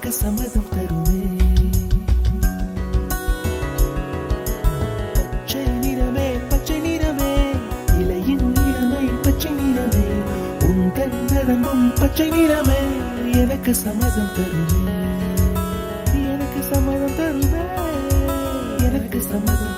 எனக்கு சம்மதம் தருவே. பச்சை நிறமே பச்சை நிறமே, இலையின் நிறமை பச்சை நிறமே, உங்கள் நரம்பும் பச்சை நிறமே, எனக்கு சம்மதம் தருவே. எனக்கு சம்மதம் தருவே. எனக்கு சம்மதம்